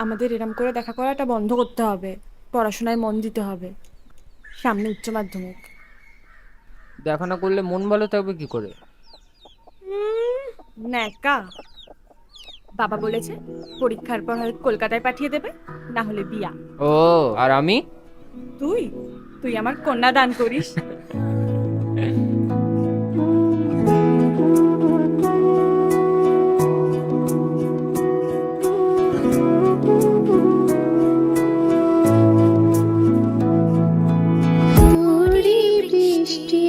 আমাদের এরম করে দেখা করাটা বন্ধ করতে হবে। পড়াশোনায় মন দিতে হবে। সামনে উচ্চ মাধ্যমিক। দেখা না করলে মন ভালো থাকবে কি করে? ন্যাকা। বাবা বলেছে পরীক্ষার পর হয় কলকাতায় পাঠিয়ে দেবে, না হলে বিয়া। ও, আর আমি? তুই তুই আমার কন্যা দান করিস। তোরি বৃষ্টি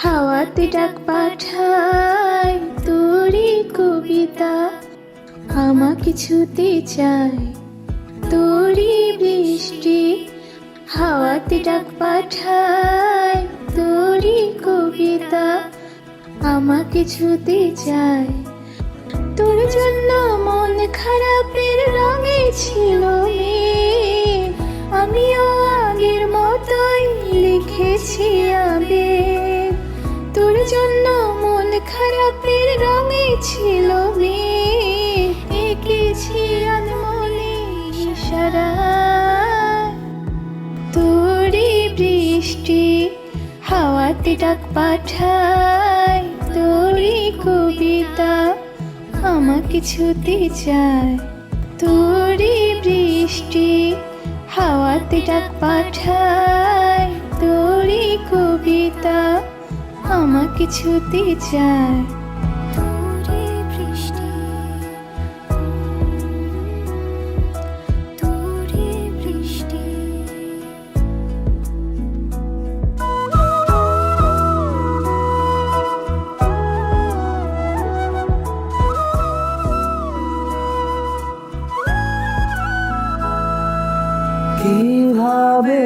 হাওয়াতে ডাক পাঠায়, তোরি কবিতা আমাকে ছুতে চায়। তোরি বৃষ্টি হাওয়াতে ডাক পাঠায়, তোরি কবিতা আমাকে ছুতে চায়। তোর জন্য মন খারাপের রঙে ছিল মেঘ, আমিও আগের মতোই লিখেছি আবেগ। তোর জন্য মন খারাপের রঙে ছিল মেঘ, এঁকেছি আনমনে ইশারায়। তোরি বৃষ্টি হাওয়াতে ডাক পাঠায়, তোরি কবিতা আমাকে ছুতে চায়। তোরি বৃষ্টি হাওয়াতে ডাক পাঠায়, তোরি কবিতা আমাকে ছুতে চায়। তোরি বৃষ্টি, তোরি বৃষ্টি। কিভাবে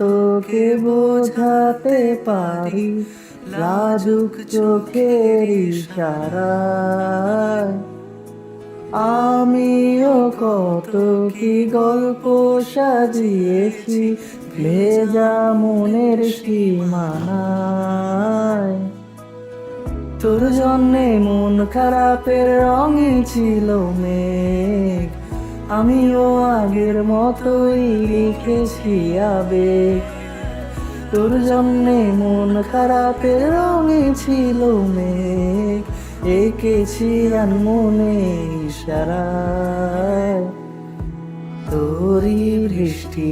তোকে বোঝাতে পারি লাজুক চোখের ইশারায়। আমিও কত কি গল্প সাজিয়েছি ভেজা মনের সীমানায়। তোর জন্যে মন খারাপের রঙই ছিল মেঘ, আমিও আগের মতোই লিখেছি আবেগ। তোর জন্যে মন খারাপের রঙই ছিল মেঘ, এঁকেছি আনমনে ইশারায়। তোরই বৃষ্টি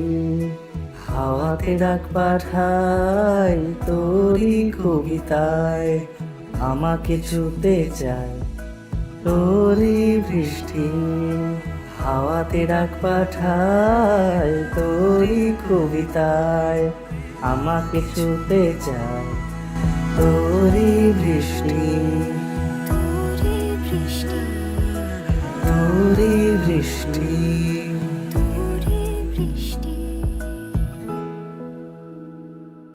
হাওয়াতে ডাক পাঠায়, তোরই কবিতায় আমাকে ছুতে চায়। তোরই বৃষ্টি হাওয়াতে ডাক পাঠায়, তোরই কবিতায় আমাকে ছুতে চায়। তোরই বৃষ্টি, তোরি বৃষ্টি, তোরই বৃষ্টি।